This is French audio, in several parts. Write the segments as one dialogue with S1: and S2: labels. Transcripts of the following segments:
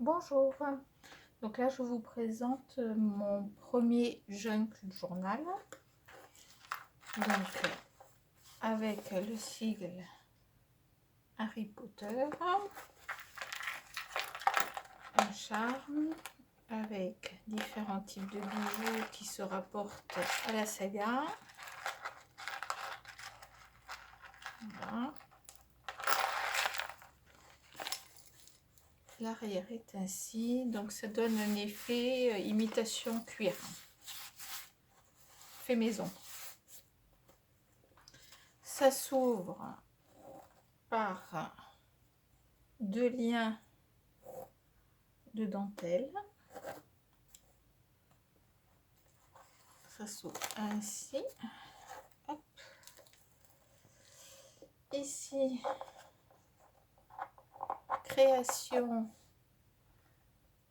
S1: Bonjour, donc là je vous présente mon premier junk journal, donc avec le sigle Harry Potter, un charme avec différents types de bijoux qui se rapportent à la saga. Voilà. L'arrière est ainsi, donc ça donne un effet imitation cuir, fait maison. Ça s'ouvre par deux liens de dentelle. Ça s'ouvre ainsi. Hop. Ici, création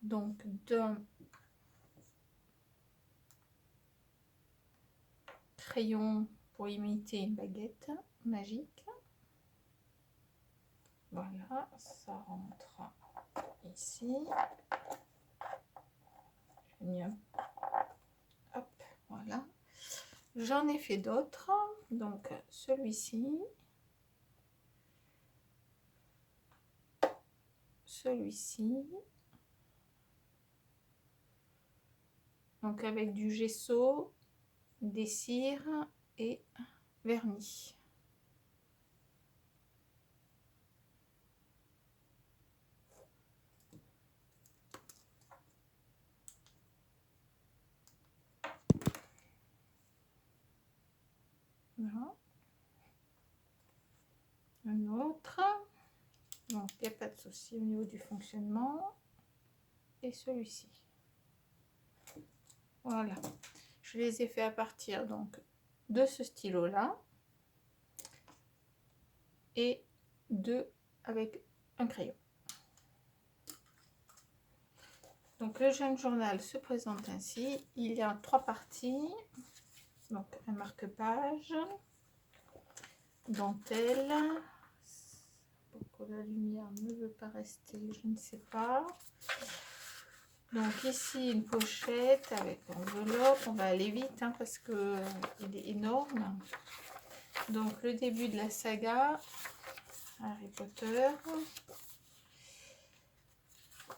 S1: donc d'un crayon pour imiter une baguette magique. Voilà, ça rentre ici. Hop, voilà. J'en ai fait d'autres, donc celui-ci, donc avec du gesso, des cires et vernis. Voilà. Un autre, donc il n'y a pas de souci au niveau du fonctionnement. Et celui-ci, voilà, je les ai fait à partir donc de ce stylo là et deux avec un crayon. Donc le jeune journal se présente ainsi. Il y a trois parties, donc un marque-page, dentelle. Pourquoi la lumière ne veut pas rester, je ne sais pas. Donc ici une pochette avec enveloppe. On va aller vite hein, parce que il est énorme. Donc le début de la saga Harry Potter.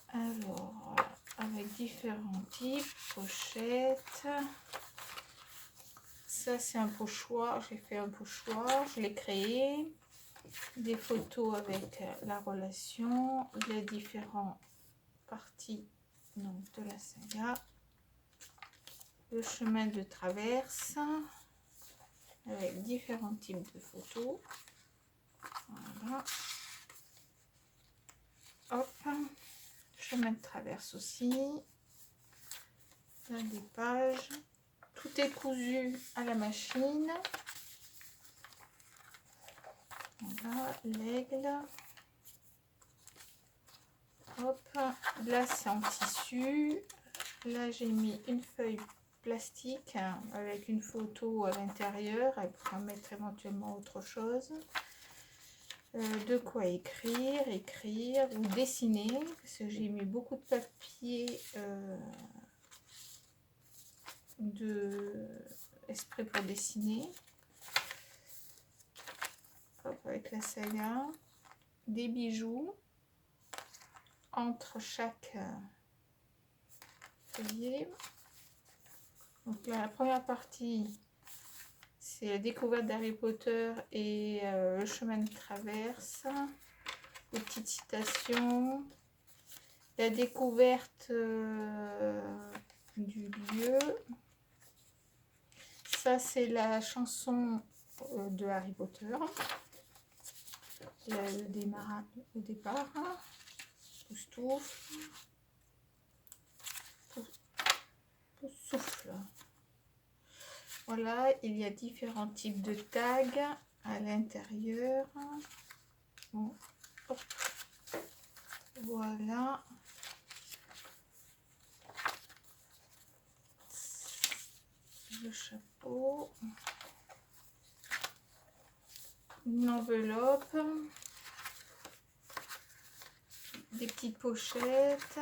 S1: Alors avec différents types pochettes. Ça c'est un pochoir. J'ai fait un pochoir. Je l'ai créé. Des photos avec la relation. Les différentes parties donc de la saga. Le chemin de traverse avec différents types de photos. Voilà. Hop, chemin de traverse aussi. Là des pages. Tout est cousu à la machine. Voilà, l'aigle. Hop, là c'est en tissu. Là j'ai mis une feuille plastique avec une photo à l'intérieur. Elle pourra mettre éventuellement autre chose. De quoi écrire ou dessiner, parce que j'ai mis beaucoup de papier exprès pour dessiner. Hop, avec la saga, des bijoux entre chaque feuillet. Donc là, la première partie, c'est la découverte d'Harry Potter et le chemin de traverse. Des petites citations. La découverte du lieu. Ça, c'est la chanson de Harry Potter. Le départ. Poustouf. Souffle. Voilà, il y a différents types de tags à l'intérieur. Bon, hop. Voilà. Le chapeau. Une enveloppe. des petites pochettes.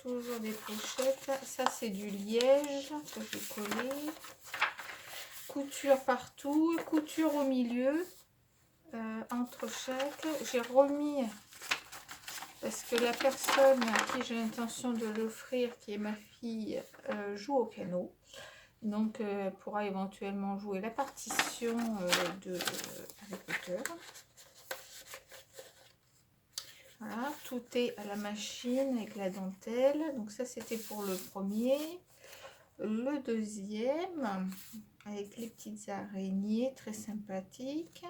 S1: Toujours des pochettes. Ça, c'est du liège que j'ai collé. Couture partout, couture au milieu. Entre chaque. J'ai remis, parce que la personne à qui j'ai l'intention de l'offrir, qui est ma fille, joue au piano. Donc, elle pourra éventuellement jouer la partition de Harry Potter. Voilà, tout est à la machine avec la dentelle. Donc ça, c'était pour le premier. Le deuxième, avec les petites araignées, très sympathiques.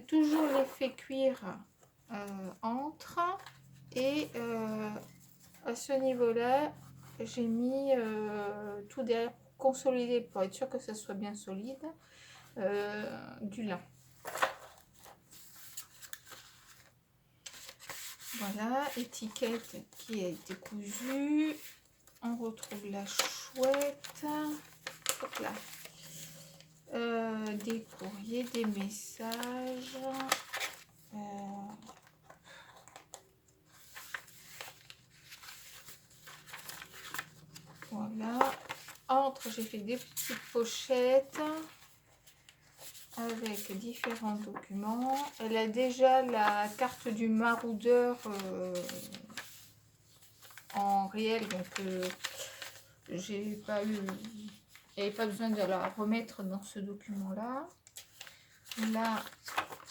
S1: Toujours l'effet cuir entre. Et à ce niveau-là, j'ai mis tout derrière pour consolider, pour être sûr que ça soit bien solide, du lin. Voilà, étiquette qui a été cousue. On retrouve la chouette. Hop là. Des courriers, des messages. Voilà. Entre, j'ai fait des petites pochettes avec différents documents. Elle a déjà la carte du maraudeur en réel, donc j'ai pas eu, il n'y avait pas besoin de la remettre dans ce document là. Là,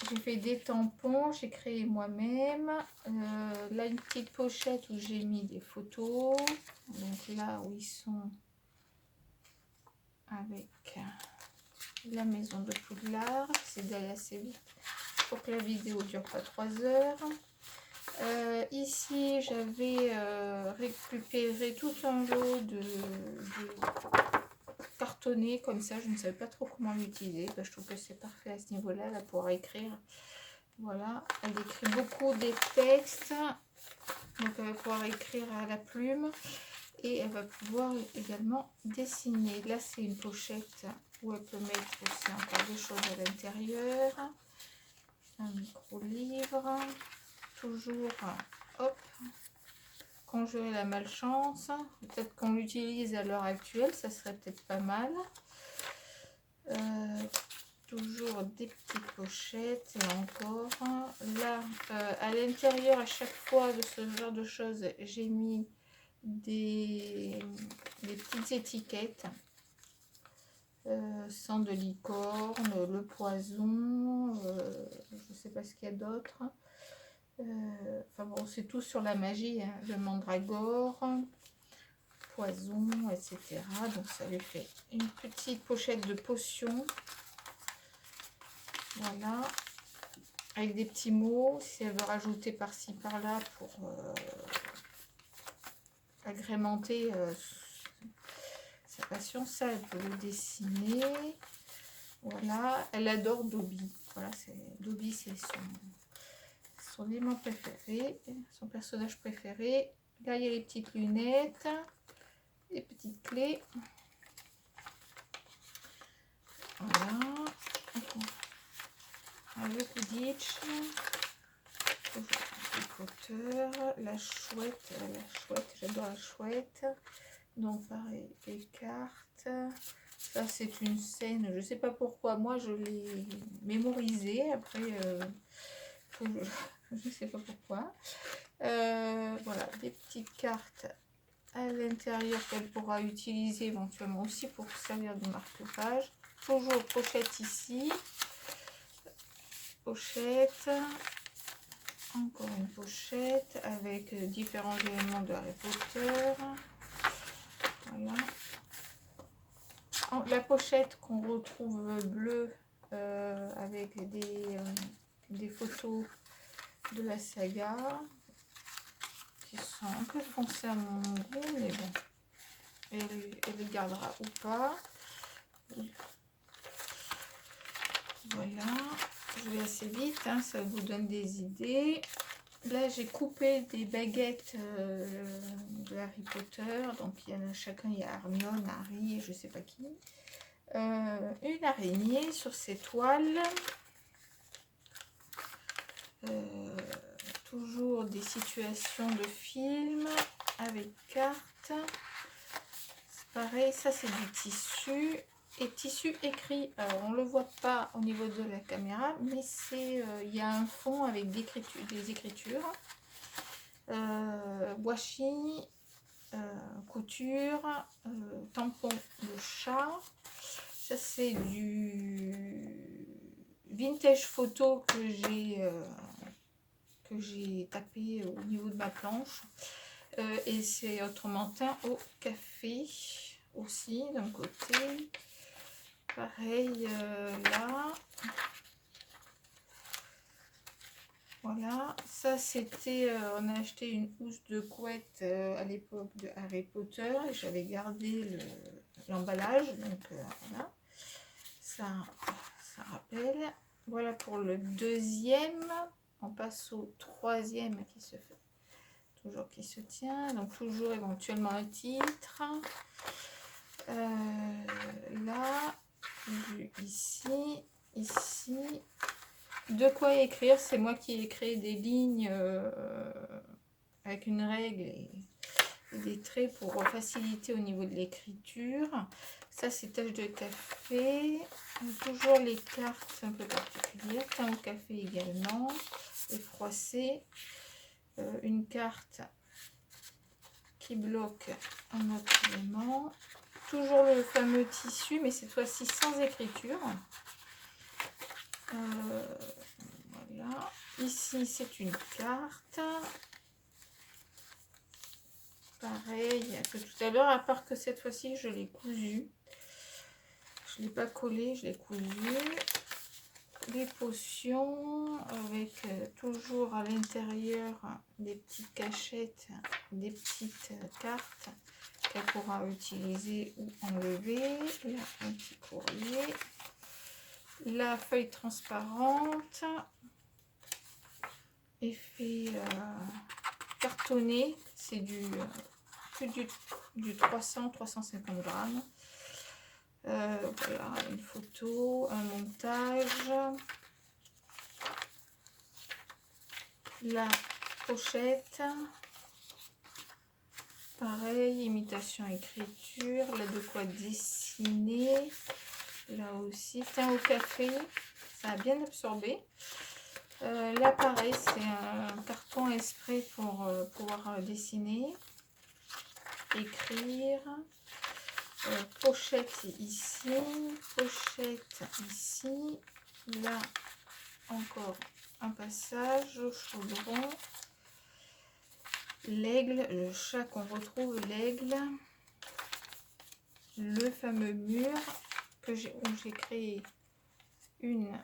S1: j'ai fait des tampons, j'ai créé moi-même. Là, une petite pochette où j'ai mis des photos. Donc là où ils sont avec la maison de Poudlard. C'est d'aller assez vite pour que la vidéo dure pas 3 heures. Ici, j'avais récupéré tout un lot de cartonné comme ça. Je ne savais pas trop comment l'utiliser. Ben, je trouve que c'est parfait à ce niveau-là, là, pour écrire. Voilà, elle écrit beaucoup des textes. Donc, elle va pouvoir écrire à la plume. Et elle va pouvoir également dessiner. Là, c'est une pochette où elle peut mettre aussi encore des choses à l'intérieur. Un micro-livre. Toujours, hop, conjurer la malchance. Peut-être qu'on l'utilise à l'heure actuelle, ça serait peut-être pas mal. Toujours des petites pochettes et encore. Là, à l'intérieur, à chaque fois de ce genre de choses, j'ai mis des petites étiquettes. Sang de licorne, le poison, je ne sais pas ce qu'il y a d'autre. Enfin bon, c'est tout sur la magie, hein. Le mandragore, poison, etc. Donc ça lui fait une petite pochette de potions. Voilà. Avec des petits mots, si elle veut rajouter par-ci par-là pour agrémenter sa passion, ça elle peut le dessiner. Voilà, elle adore Dobby. Voilà, Dobby, c'est son élément préféré, son personnage préféré. Là, il y a les petites lunettes, les petites clés. Voilà. Le Quidditch. Harry Potter. La chouette, j'adore la chouette. Donc, pareil, les cartes. Ça, c'est une scène, je ne sais pas pourquoi. Moi, je l'ai mémorisée. Après, je ne sais pas pourquoi. Voilà, des petites cartes à l'intérieur qu'elle pourra utiliser éventuellement aussi pour servir de marque-page. Toujours pochette ici. Pochette. Encore une pochette avec différents éléments de Harry Potter. Voilà. La pochette qu'on retrouve bleue avec des photos de la saga qui sont un peu foncées à mon goût, mais bon, elle les gardera ou pas. Voilà, je vais assez vite, hein, ça vous donne des idées. Là, j'ai coupé des baguettes de Harry Potter. Donc, il y en a chacun, il y a Hermione, Harry, je sais pas qui. Une araignée sur ces toiles. Toujours toujours des situations de films avec cartes. C'est pareil, ça c'est du tissu. Et tissu écrit, alors on ne le voit pas au niveau de la caméra, mais c'est il y a un fond avec des écritures. Washi, couture, tampon de chat. Ça c'est du vintage photo que j'ai tapé au niveau de ma planche. Et c'est autrement teint au café aussi d'un côté. Pareil là. Voilà, ça c'était, on a acheté une housse de couette à l'époque de Harry Potter et j'avais gardé l'emballage, donc voilà, ça rappelle. Voilà pour le deuxième, on passe au troisième qui se fait, toujours qui se tient, donc toujours éventuellement un titre. Là, ici, de quoi écrire, c'est moi qui ai créé des lignes avec une règle et des traits pour faciliter au niveau de l'écriture. Ça c'est tache de café, toujours les cartes un peu particulières, teint au café également, et froissé, une carte qui bloque un autre élément, toujours le fameux tissu mais cette fois-ci sans écriture. Voilà, ici c'est une carte, pareil que tout à l'heure, à part que cette fois-ci je l'ai cousu, je ne l'ai pas collé, je l'ai cousu. Les potions avec toujours à l'intérieur des petites cachettes, des petites cartes qu'elle pourra utiliser ou enlever. Là un petit courrier, la feuille transparente, effet cartonné, c'est du 300-350 grammes. Voilà, une photo, un montage, la pochette, pareil, imitation écriture, là de quoi dessiner, là aussi, teint au café, ça a bien absorbé. Là pareil, c'est un carton exprès pour pouvoir dessiner, écrire. Pochette ici, pochette ici, là encore un passage au chaudron, l'aigle, le chat qu'on retrouve, l'aigle, le fameux mur où j'ai créé une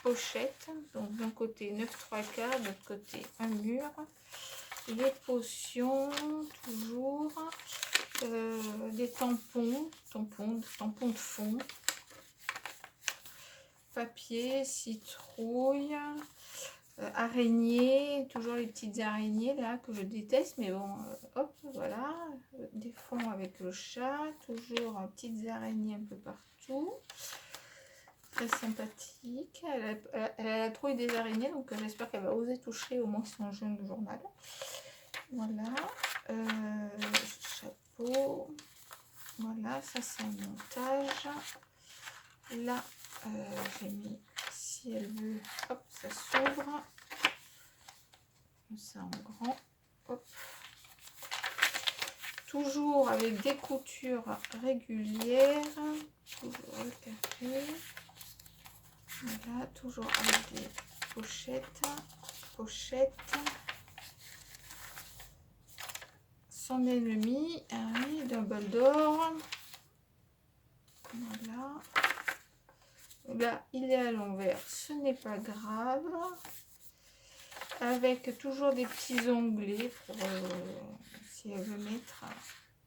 S1: pochette, donc d'un côté 9/3/4, de l'autre côté un mur, les potions toujours. Des tampons de fond, papier, citrouille, araignée, toujours les petites araignées là que je déteste, mais bon, hop, voilà, des fonds avec le chat, toujours petites araignées un peu partout, très sympathique. Elle a la trouille des araignées, donc j'espère qu'elle va oser toucher au moins son jeune journal. Voilà, chapeau. Voilà, ça c'est un montage. Là, j'ai mis, si elle veut, hop, ça s'ouvre. Ça en grand, hop. Toujours avec des coutures régulières. Toujours le café. Voilà, toujours avec des pochettes. Son ennemi, oui, d'un bol d'or. Voilà. Là, il est à l'envers, ce n'est pas grave. Avec toujours des petits onglets pour si elle veut mettre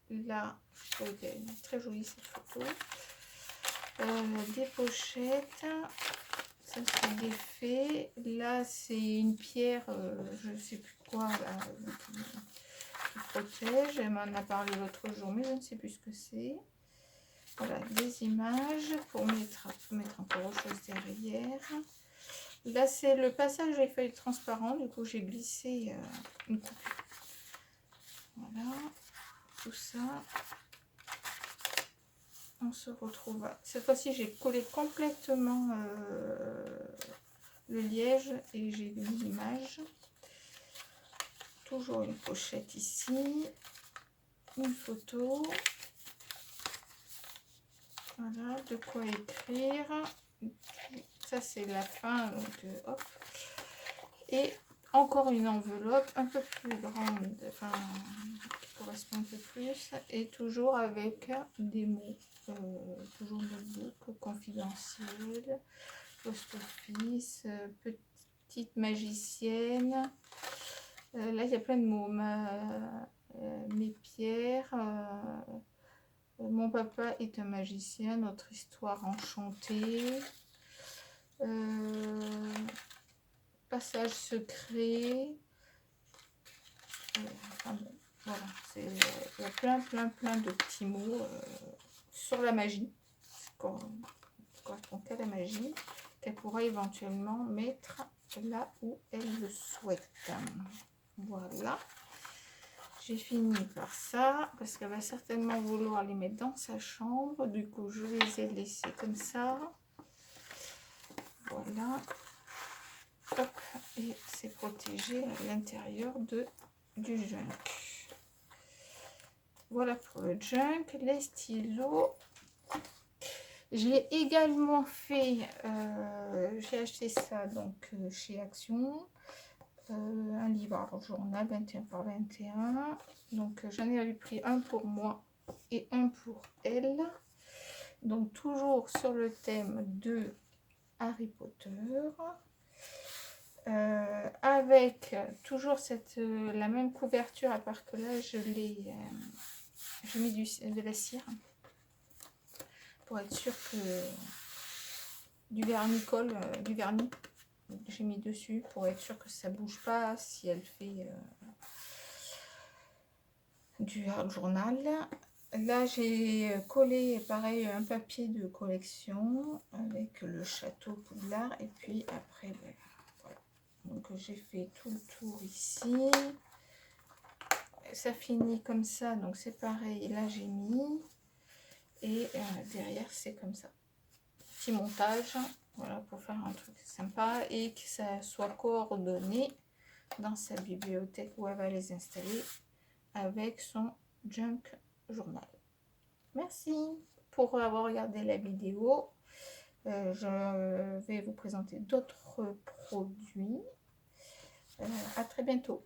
S1: là. Je trouve qu'elle est très jolie cette photo. Des pochettes. Ça c'est des faits. Là c'est une pierre, je ne sais plus quoi là, qui protège. Elle m'en a parlé l'autre jour, mais je ne sais plus ce que c'est. Voilà, des images pour mettre encore autre chose derrière. Là, c'est le passage des feuilles transparentes. Du coup, j'ai glissé une coupure. Voilà, tout ça. On se retrouve. Cette fois-ci, j'ai collé complètement le liège et j'ai mis l'image. Toujours une pochette ici. Une photo. Voilà, de quoi écrire. Ça, c'est la fin. Donc, hop. Et encore une enveloppe un peu plus grande, enfin, qui correspond un peu plus. Et toujours avec des mots. Toujours notebook, confidentiel, post office, petite magicienne. Là, il y a plein de mots. Mes pierres. Mon papa est un magicien, notre histoire enchantée. Passage secret. Enfin bon, voilà, il y a plein de petits mots sur la magie. Ça correspond qu'à la magie, qu'elle pourra éventuellement mettre là où elle le souhaite. Voilà. J'ai fini par ça, parce qu'elle va certainement vouloir les mettre dans sa chambre. Du coup, je les ai laissés comme ça. Voilà. Hop, et c'est protégé à l'intérieur du junk. Voilà pour le junk. Les stylos. J'ai également fait, j'ai acheté ça donc chez Action. Un livre journal 21 par 21. Donc j'en ai pris un pour moi et un pour elle. Donc toujours sur le thème de Harry Potter. Avec toujours la même couverture, à part que là je mets de la cire pour être sûr que du vernis colle, du vernis j'ai mis dessus pour être sûr que ça bouge pas si elle fait du art journal. Là j'ai collé pareil un papier de collection avec le château Poudlard et puis après ben, voilà. Donc j'ai fait tout le tour ici. Ça finit comme ça, donc c'est pareil. Là j'ai mis et derrière c'est comme ça. Petit montage, voilà, pour faire un truc sympa et que ça soit coordonné dans sa bibliothèque où elle va les installer avec son junk journal. Merci pour avoir regardé la vidéo. Je vais vous présenter d'autres produits. À très bientôt.